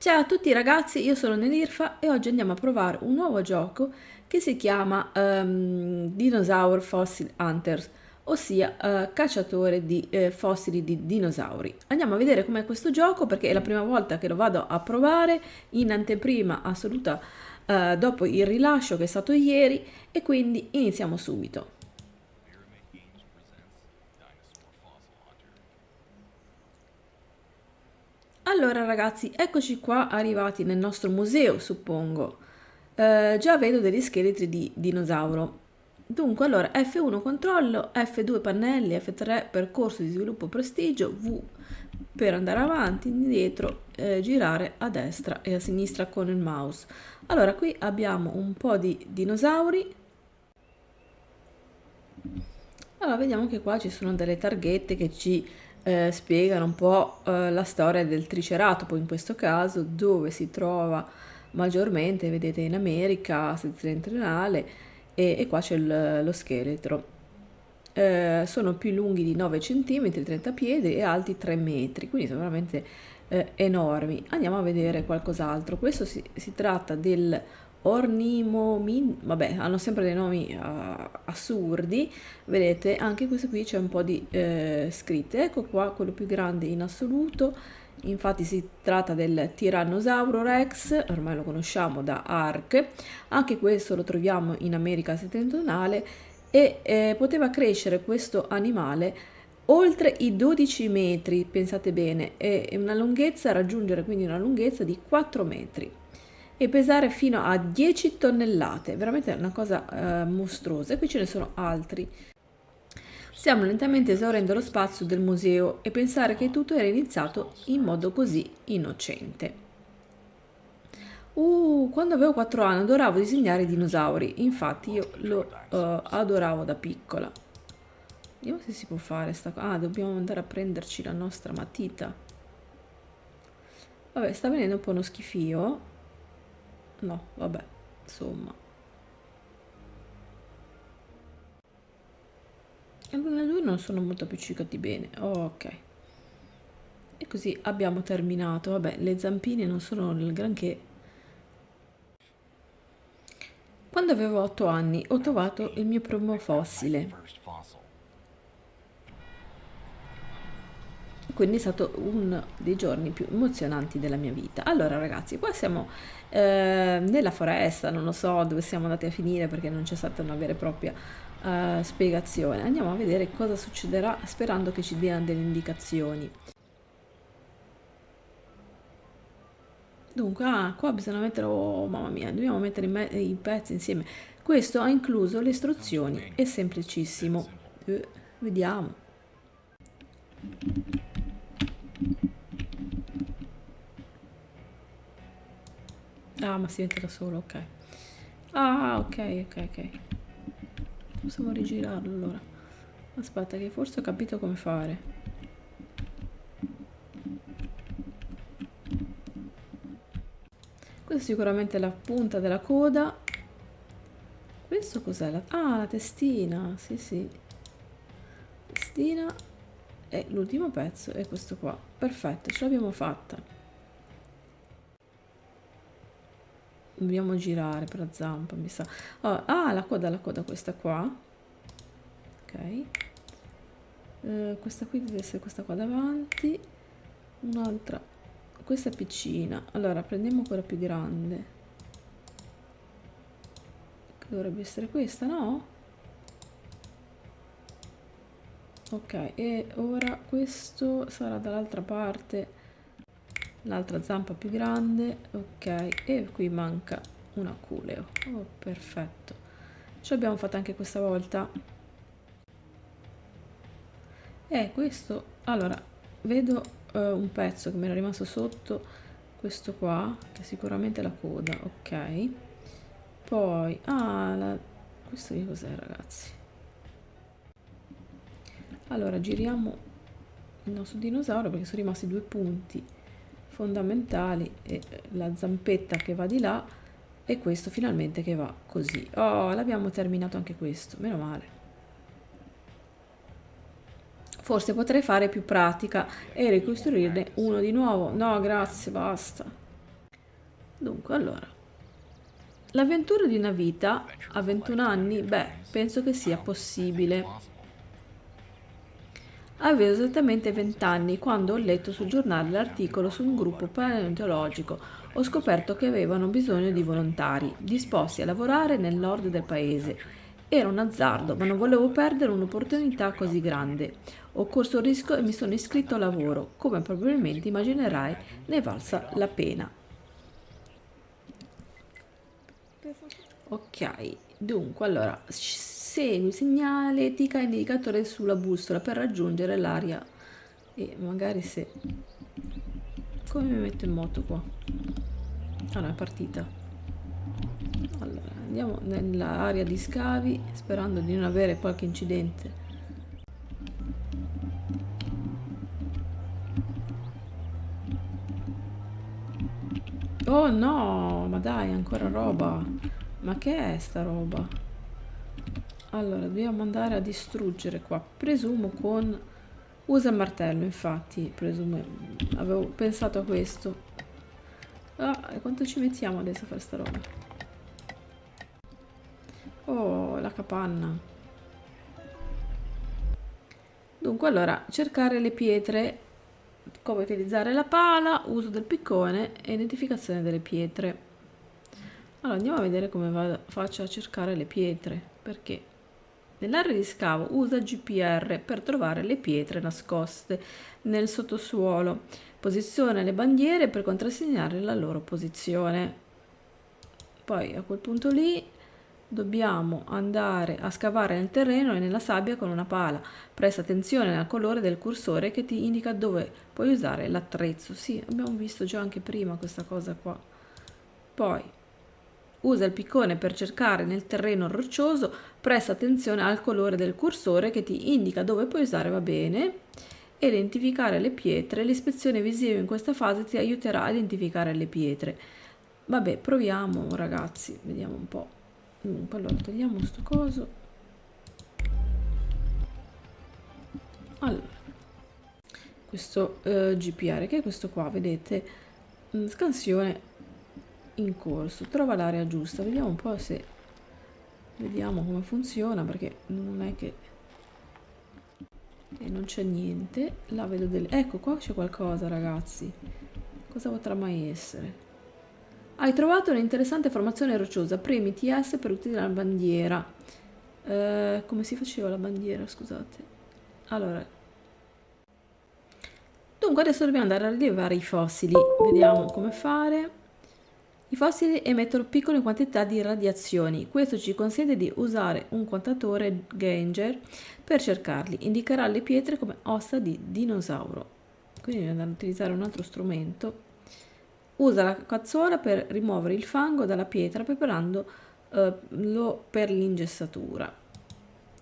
Ciao a tutti ragazzi, io sono Nelirfa e oggi andiamo a provare un nuovo gioco che si chiama Dinosaur Fossil Hunters, ossia cacciatore di fossili di dinosauri. Andiamo a vedere com'è questo gioco perché è la prima volta che lo vado a provare in anteprima assoluta dopo il rilascio che è stato ieri e quindi iniziamo subito. Allora ragazzi, eccoci qua arrivati nel nostro museo, suppongo. Già vedo degli scheletri di dinosauro. Dunque, allora, F1 controllo, F2 pannelli, F3 percorso di sviluppo prestigio, V per andare avanti, indietro, girare a destra e a sinistra con il mouse. Allora, qui abbiamo un po' di dinosauri. Allora, vediamo che qua ci sono delle targhette che ci spiegano un po' la storia del Triceratopo in questo caso, dove si trova maggiormente, vedete in America settentrionale e qua c'è lo scheletro. Sono più lunghi di 9 cm, 30 piedi e alti 3 metri, quindi sono veramente enormi. Andiamo a vedere qualcos'altro. Questo si tratta del Ornimomin, vabbè, hanno sempre dei nomi assurdi. Vedete, anche questo qui c'è un po' di scritte. Ecco qua, quello più grande in assoluto. Infatti si tratta del Tyrannosauro Rex, ormai lo conosciamo da Ark. Anche questo lo troviamo in America settentrionale e poteva crescere questo animale oltre i 12 metri, pensate bene, e una lunghezza, raggiungere quindi una lunghezza di 4 metri e pesare fino a 10 tonnellate, veramente una cosa mostruosa. E qui ce ne sono altri. Stiamo lentamente esaurendo lo spazio del museo e pensare che tutto era iniziato in modo così innocente. Quando avevo 4 anni adoravo disegnare i dinosauri, infatti io lo adoravo da piccola. Vediamo se si può fare sta cosa. Ah, dobbiamo andare a prenderci la nostra matita. Vabbè, sta venendo un po' uno schifio. No, vabbè, insomma. Alcune due non sono molto appiccicati bene. Oh, ok. E così abbiamo terminato. Vabbè, le zampine non sono il granché. Quando avevo 8 anni ho trovato il mio primo fossile. Quindi è stato uno dei giorni più emozionanti della mia vita. Allora ragazzi, qua siamo nella foresta, non lo so dove siamo andati a finire perché non c'è stata una vera e propria spiegazione. Andiamo a vedere cosa succederà sperando che ci diano delle indicazioni. Dunque, qua bisogna mettere, oh mamma mia, dobbiamo mettere i pezzi insieme. Questo ha incluso le istruzioni, è semplicissimo. Vediamo. Ah, ma si mette da solo, ok. Ah, ok, ok, ok. Possiamo rigirarlo allora. Aspetta, che forse ho capito come fare. Questa è sicuramente la punta della coda. Questo cos'è? Ah, la testina. Sì, sì. Testina. E l'ultimo pezzo è questo qua. Perfetto, ce l'abbiamo fatta. Dobbiamo girare per la zampa, mi sa. Oh, la coda questa qua. Ok. Questa qui deve essere questa qua davanti. Un'altra. Questa è piccina. Allora, prendiamo quella più grande. Che dovrebbe essere questa, no? Ok, e ora questo sarà dall'altra parte. L'altra zampa più grande, ok, e qui manca un aculeo. Oh, perfetto. Ce l'abbiamo fatta anche questa volta. Questo, allora, vedo un pezzo che mi era rimasto sotto, questo qua, che è sicuramente la coda, ok. Poi, questo che cos'è, ragazzi? Allora, giriamo il nostro dinosauro perché sono rimasti due punti fondamentali e la zampetta che va di là e questo finalmente che va così. Oh, l'abbiamo terminato anche questo, meno male. Forse potrei fare più pratica e ricostruirne uno di nuovo. No, grazie, basta. Dunque, allora, l'avventura di una vita a 21 anni, beh, penso che sia possibile. Avevo esattamente 20 anni quando ho letto sul giornale l'articolo su un gruppo paleontologico. Ho scoperto che avevano bisogno di volontari, disposti a lavorare nel nord del paese. Era un azzardo, ma non volevo perdere un'opportunità così grande. Ho corso il rischio e mi sono iscritto al lavoro. Come probabilmente immaginerai, ne è valsa la pena. Ok, dunque, allora, segui il segnale, indica indicatore sulla bussola per raggiungere l'area. E magari se... Come mi metto in moto qua? Ah no, è partita. Allora, andiamo nell'area di scavi, sperando di non avere qualche incidente. Oh no, ma dai, ancora roba. Ma che è sta roba? Allora, dobbiamo andare a distruggere qua. Presumo con... Usa il martello, infatti, presumo... Avevo pensato a questo. Ah, e quanto ci mettiamo adesso a fare sta roba? Oh, la capanna. Dunque, allora, cercare le pietre, come utilizzare la pala, uso del piccone e identificazione delle pietre. Allora, andiamo a vedere come faccio a cercare le pietre, perché nell'area di scavo usa GPR per trovare le pietre nascoste nel sottosuolo. Posiziona le bandiere per contrassegnare la loro posizione. Poi a quel punto lì dobbiamo andare a scavare nel terreno e nella sabbia con una pala. Presta attenzione al colore del cursore che ti indica dove puoi usare l'attrezzo. Sì, abbiamo visto già anche prima questa cosa qua. Poi usa il piccone per cercare nel terreno roccioso, presta attenzione al colore del cursore che ti indica dove puoi usare, va bene. E identificare le pietre. L'ispezione visiva in questa fase ti aiuterà a identificare le pietre. Vabbè, proviamo ragazzi, vediamo un po'. Dunque, allora togliamo sto coso. Allora, questo GPR, che è questo qua, vedete? Scansione in corso, trova l'area giusta, vediamo un po' se... Vediamo come funziona, perché non è che... E non c'è niente, là vedo delle... Ecco, qua c'è qualcosa ragazzi. Cosa potrà mai essere? Hai trovato un'interessante formazione rocciosa. Premi TS per utilizzare la bandiera. Come si faceva la bandiera, scusate? Allora. Dunque adesso dobbiamo andare a rilevare i fossili. Vediamo come fare. I fossili emettono piccole quantità di radiazioni. Questo ci consente di usare un contatore Geiger per cercarli. Indicherà le pietre come ossa di dinosauro. Quindi dobbiamo utilizzare un altro strumento. Usa la cazzuola per rimuovere il fango dalla pietra preparandolo per l'ingessatura.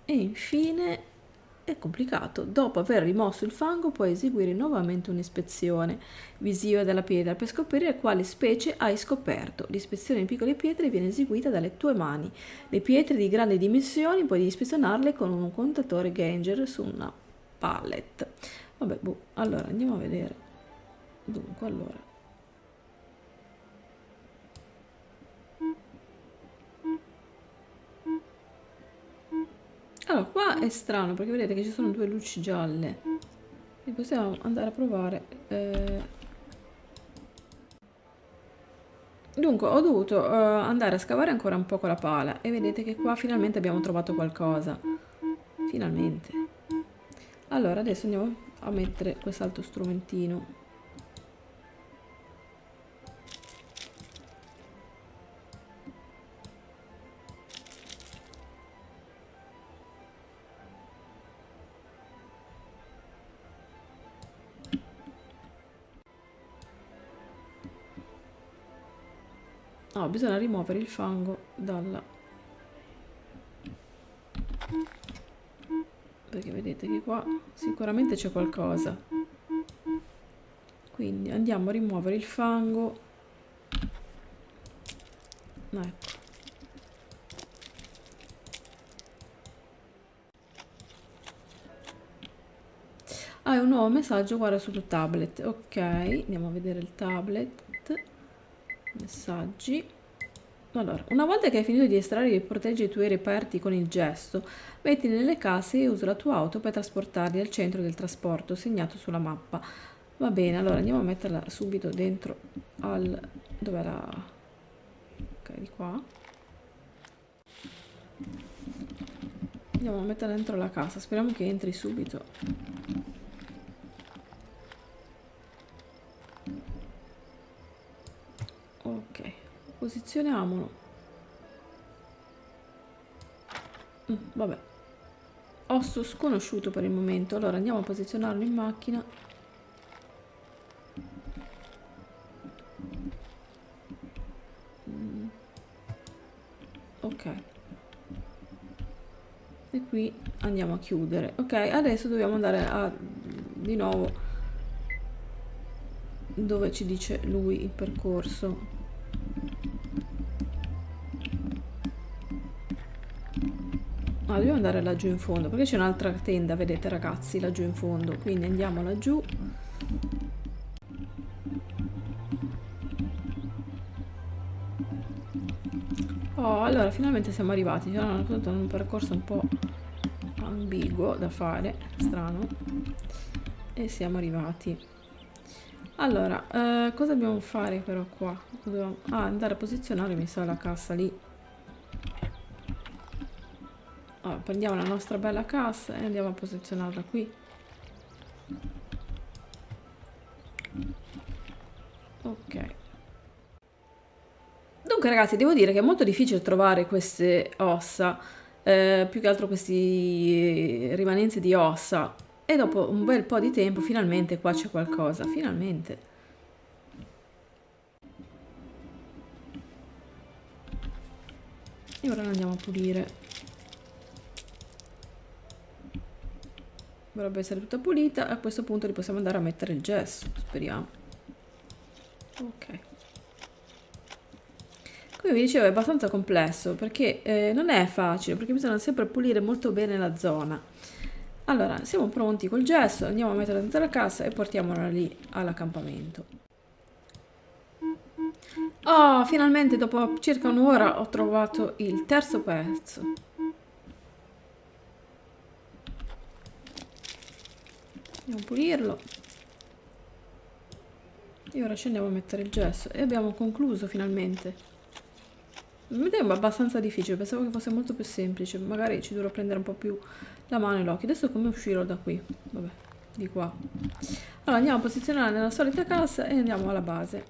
E infine è complicato. Dopo aver rimosso il fango puoi eseguire nuovamente un'ispezione visiva della pietra per scoprire quale specie hai scoperto. L'ispezione di piccole pietre viene eseguita dalle tue mani. Le pietre di grandi dimensioni puoi ispezionarle con un contatore Geiger su una pallet. Vabbè, allora andiamo a vedere. Dunque, allora. Allora, qua è strano perché vedete che ci sono due luci gialle e possiamo andare a provare. Dunque, ho dovuto andare a scavare ancora un po' con la pala e vedete che qua finalmente abbiamo trovato qualcosa. Finalmente. Allora, adesso andiamo a mettere quest'altro strumentino. No, bisogna rimuovere il fango dalla... Perché vedete che qua sicuramente c'è qualcosa. Quindi andiamo a rimuovere il fango. Ecco. Hai un nuovo messaggio, guarda sul tuo tablet. Ok, andiamo a vedere il tablet. messaggi. Allora, una volta che hai finito di estrarre e proteggere i tuoi reperti con il gesto, mettili nelle casse e usa la tua auto per trasportarli al centro del trasporto segnato sulla mappa. Va bene, allora andiamo a metterla subito dentro al... dov'è la... ok, di qua. Andiamo a metterla dentro la casa, speriamo che entri subito. Ok, posizioniamolo. Vabbè, osso sconosciuto per il momento. Allora andiamo a posizionarlo in macchina. Ok, e qui andiamo a chiudere. Ok, adesso dobbiamo andare a di nuovo dove ci dice lui il percorso. Ah, dobbiamo andare laggiù in fondo perché c'è un'altra tenda, vedete ragazzi, laggiù in fondo, quindi andiamo laggiù. Oh, allora finalmente siamo arrivati. C'era un percorso un po' ambiguo da fare, strano, e siamo arrivati. Allora, cosa dobbiamo fare però qua? Andare a posizionare, mi sa, la cassa lì. Allora, prendiamo la nostra bella cassa e andiamo a posizionarla qui. Ok. Dunque ragazzi, devo dire che è molto difficile trovare queste ossa, più che altro questi rimanenze di ossa, e dopo un bel po' di tempo finalmente qua c'è qualcosa, finalmente. E ora la andiamo a pulire. Dovrebbe essere tutta pulita, a questo punto li possiamo andare a mettere il gesso, speriamo. Ok. Come vi dicevo è abbastanza complesso perché non è facile, perché bisogna sempre pulire molto bene la zona. Allora, siamo pronti col gesso, andiamo a metterla dentro la cassa e portiamola lì all'accampamento. Oh, finalmente dopo circa un'ora ho trovato il terzo pezzo. Andiamo a pulirlo. E ora scendiamo a mettere il gesso e abbiamo concluso finalmente. Mi sembra abbastanza difficile, pensavo che fosse molto più semplice, magari ci dovrò prendere un po' più la mano e l'occhio. Adesso come uscirò da qui? Vabbè, di qua. Allora andiamo a posizionare nella solita cassa e andiamo alla base.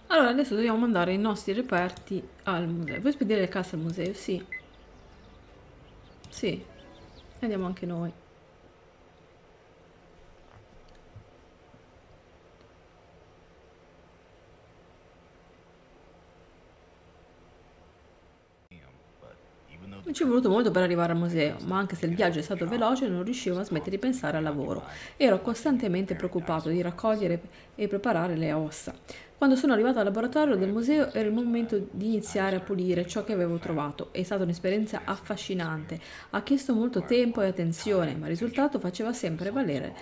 Allora adesso dobbiamo mandare i nostri reperti al museo. Vuoi spedire le casse al museo? Sì. Sì. E andiamo anche noi. Non ci è voluto molto per arrivare al museo, ma anche se il viaggio è stato veloce non riuscivo a smettere di pensare al lavoro. Ero costantemente preoccupato di raccogliere e preparare le ossa. Quando sono arrivato al laboratorio del museo era il momento di iniziare a pulire ciò che avevo trovato. È stata un'esperienza affascinante, ha chiesto molto tempo e attenzione, ma il risultato faceva sempre valere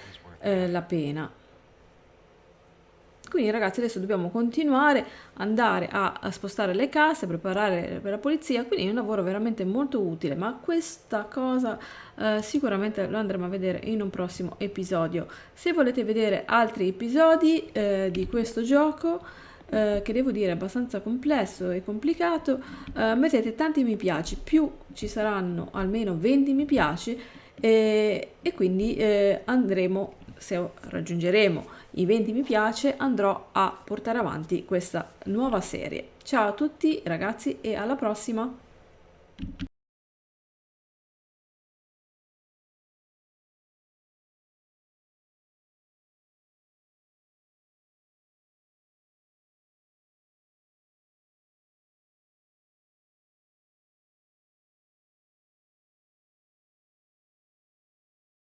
la pena. Quindi ragazzi adesso dobbiamo continuare, andare a spostare le casse, preparare per la pulizia, quindi è un lavoro veramente molto utile, ma questa cosa sicuramente lo andremo a vedere in un prossimo episodio. Se volete vedere altri episodi di questo gioco, che devo dire è abbastanza complesso e complicato, mettete tanti mi piace, più ci saranno almeno 20 mi piace e quindi andremo, se raggiungeremo i 20 mi piace, andrò a portare avanti questa nuova serie. Ciao a tutti ragazzi e alla prossima!